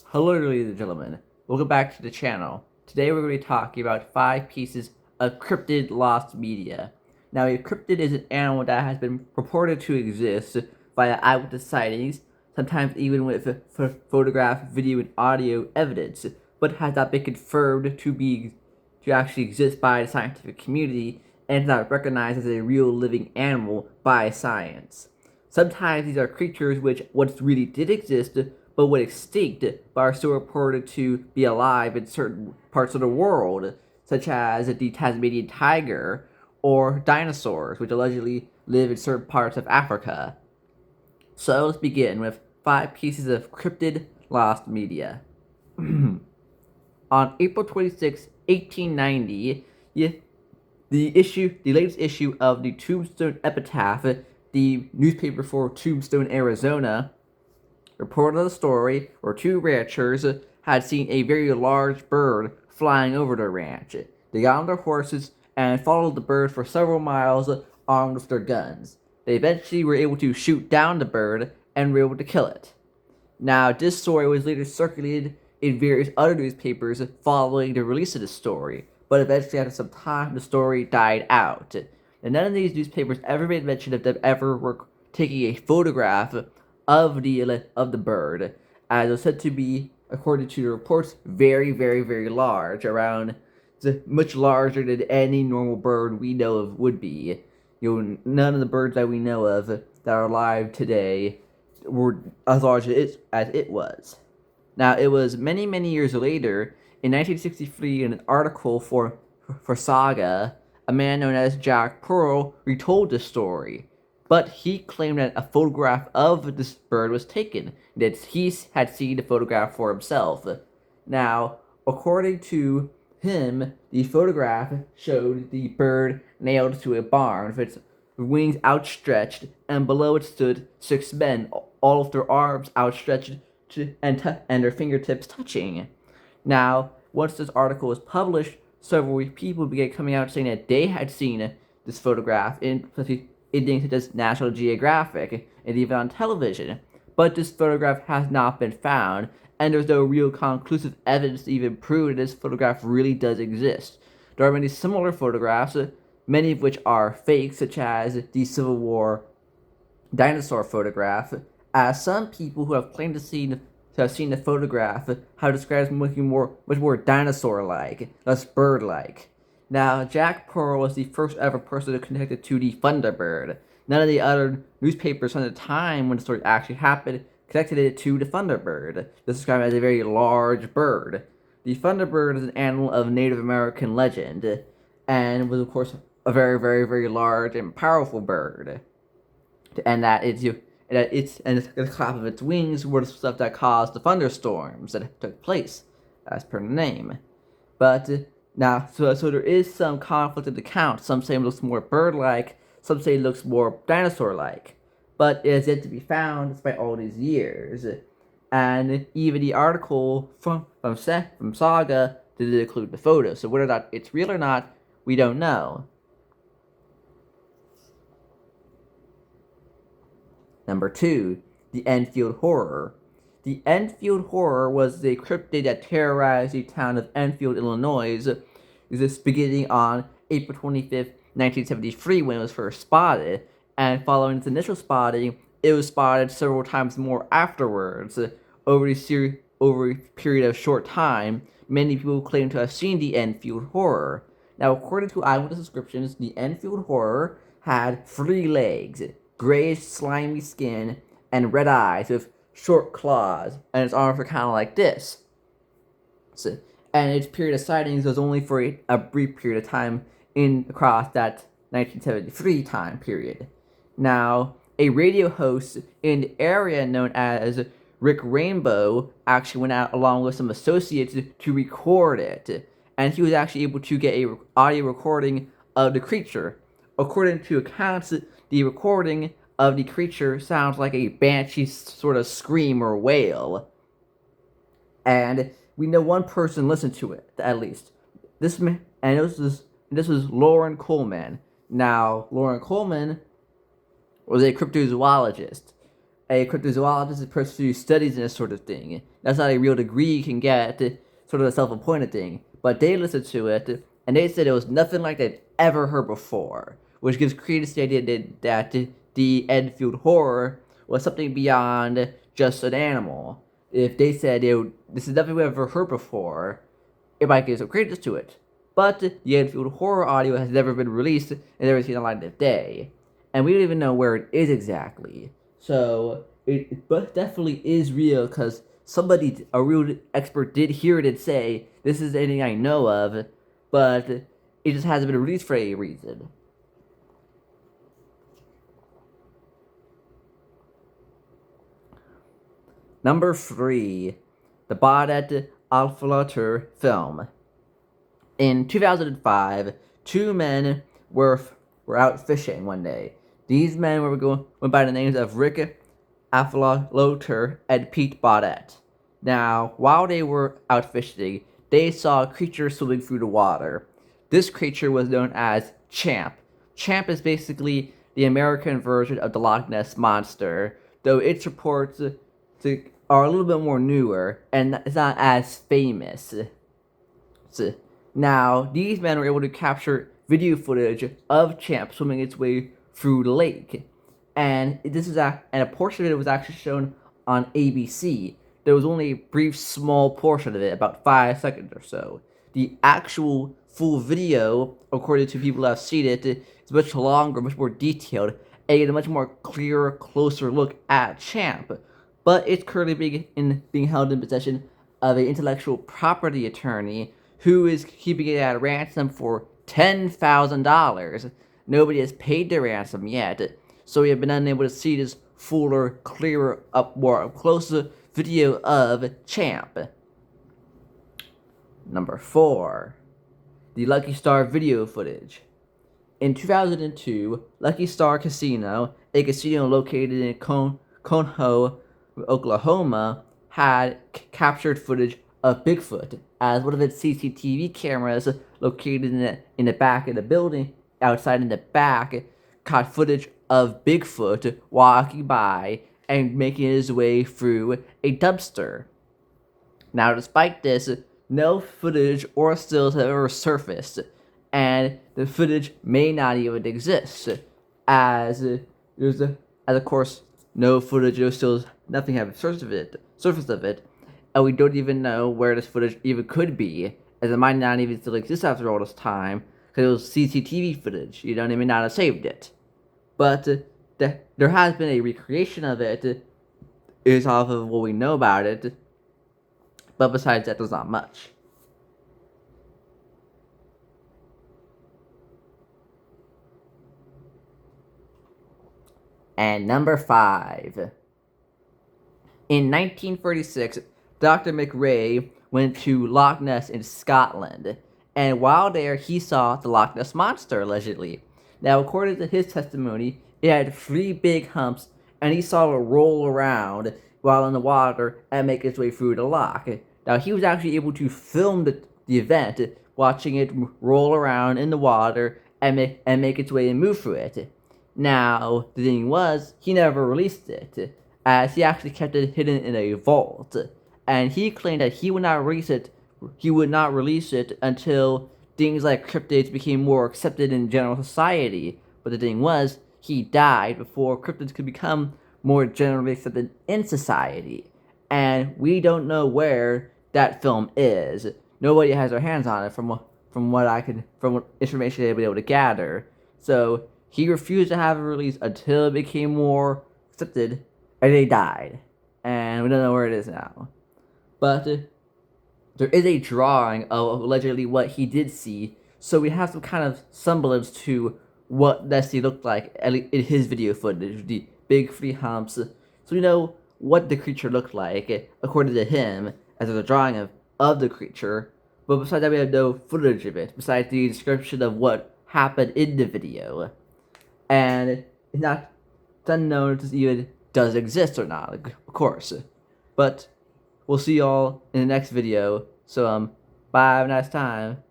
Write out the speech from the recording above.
Hello, ladies and gentlemen. Welcome back to the channel. Today we're going to be talking about 5 pieces of cryptid lost media. Now, a cryptid is an animal that has been reported to exist via eyewitness sightings, sometimes even with photograph, video, and audio evidence, but has not been confirmed to actually exist by the scientific community and is not recognized as a real living animal by science. Sometimes these are creatures which once really did exist, but went extinct, but are still reported to be alive in certain parts of the world, such as the Tasmanian tiger or dinosaurs, which allegedly live in certain parts of Africa. So let's begin with 5 pieces of cryptid lost media. On April 26, 1890, the latest issue of the Tombstone Epitaph, the newspaper for Tombstone, Arizona, reported a story where 2 ranchers had seen a very large bird flying over their ranch. They got on their horses and followed the bird for several miles armed with their guns. They eventually were able to shoot down the bird and were able to kill it. Now, this story was later circulated in various other newspapers following the release of the story, but eventually, after some time, the story died out. And none of these newspapers ever made mention of them ever were taking a photograph of the bird, as it was said to be, according to the reports, very, very, very large, around much larger than any normal bird we know of would be. None of the birds that we know of that are alive today were as large as it was. Now, it was many, many years later, in 1963, in an article for Saga, a man known as Jack Pearl retold the story. But he claimed that a photograph of this bird was taken, that he had seen the photograph for himself. Now, according to him, the photograph showed the bird nailed to a barn with its wings outstretched, and below it stood 6 men, all with their arms outstretched and their fingertips touching. Now, once this article was published, several people began coming out saying that they had seen this photograph in things such as National Geographic and even on television. But this photograph has not been found, and there's no real conclusive evidence to even prove that this photograph really does exist. There are many similar photographs, many of which are fake, such as the Civil War dinosaur photograph, as some people who have claimed to have seen the photograph have described it as much more dinosaur-like, less bird-like. Now, Jack Pearl was the first ever person connected to the Thunderbird. None of the other newspapers from the time when the story actually happened connected it to the Thunderbird. This is described as a very large bird. The Thunderbird is an animal of Native American legend, and was, of course, a very, very, very large and powerful bird. And the clap of its wings were the stuff that caused the thunderstorms that took place, as per the name. But now, so there is some conflict in the count. Some say it looks more bird-like, some say it looks more dinosaur-like. But it is yet to be found despite all these years. And even the article from Saga didn't include the photo. So whether or not it's real or not, we don't know. Number 2, the Enfield Horror. The Enfield Horror was a cryptid that terrorized the town of Enfield, Illinois, this beginning on April 25th, 1973, when it was first spotted, and following its initial spotting, it was spotted several times more afterwards. Over a period of short time, many people claim to have seen the Enfield Horror. Now, according to eyewitness descriptions, the Enfield Horror had 3 legs, grayish slimy skin, and red eyes with short claws, and its arms were kind of like this. And its period of sightings was only for a brief period of time across that 1973 time period. Now, a radio host in the area known as Rick Rainbow actually went out along with some associates to record it, and he was actually able to get a audio recording of the creature. According to accounts, the recording of the creature sounds like a banshee sort of scream or wail. And we know one person listened to it, at least. This was Lauren Coleman. Now, Lauren Coleman was a cryptozoologist, a cryptozoologist is a person who studies this sort of thing. That's not a real degree you can get, sort of a self-appointed thing. But they listened to it, and they said it was nothing like they'd ever heard before, which gives credence to the idea that the Enfield horror was something beyond just an animal. If they said this is nothing we've ever heard before, it might give some credence to it. But the Enfield horror audio has never been released and never seen the light of day, and we don't even know where it is exactly. So it definitely is real, because somebody, a real expert, did hear it and say, this is anything I know of, but it just hasn't been released for a reason. Number 3, the Baudet Alflater film. In 2005, 2 men were out fishing one day. These men went by the names of Rick Aflaloter and Pete Baudet. Now, while they were out fishing, they saw a creature swimming through the water. This creature was known as Champ. Champ is basically the American version of the Loch Ness Monster, though its reports are a little bit more newer, and it's not as famous. Now, these men were able to capture video footage of Champ swimming its way through the lake, and a portion of it was actually shown on ABC. There was only a brief, small portion of it, about 5 seconds or so. The actual full video, according to people who have seen it, is much longer, much more detailed, and a much more clearer, closer look at Champ. But it's currently being held in possession of an intellectual property attorney who is keeping it at ransom for $10,000. Nobody has paid the ransom yet, so we have been unable to see this fuller, clearer, more closer video of Champ. Number 4, the Lucky Star video footage. In 2002, Lucky Star Casino, a casino located in Conho, Oklahoma, had captured footage of Bigfoot, as one of its CCTV cameras located in the back of the building, outside in the back, caught footage of Bigfoot walking by and making his way through a dumpster. Now, despite this, no footage or stills have ever surfaced, and the footage may not even exist, as of course, no footage or stills, nothing have surfaced of it, and we don't even know where this footage even could be, as it might not even still exist after all this time, because it was CCTV footage. You may not have saved it. But there has been a recreation of it, is off of what we know about it, but besides that, there's not much. And number 5. In 1936, Dr. McRae went to Loch Ness in Scotland, and while there, he saw the Loch Ness Monster, allegedly. Now, according to his testimony, it had 3 big humps, and he saw it roll around while in the water and make its way through the loch. Now, he was actually able to film the event, watching it roll around in the water and make its way and move through it. Now, the thing was, he never released it, as he actually kept it hidden in a vault, and he claimed that he would not release it until things like cryptids became more accepted in general society. But the thing was, he died before cryptids could become more generally accepted in society, and we don't know where that film is. Nobody has their hands on it from what information they've been able to gather. So he refused to have it released until it became more accepted, and they died. And we don't know where it is now. But there is a drawing of allegedly what he did see, so we have some kind of semblance to what Nessie looked like in his video footage, the big 3 humps. So we know what the creature looked like, according to him, as a drawing of the creature. But besides that, we have no footage of it, besides the description of what happened in the video. And it's unknown if this even does exist or not, of course. But we'll see y'all in the next video. So, bye, have a nice time.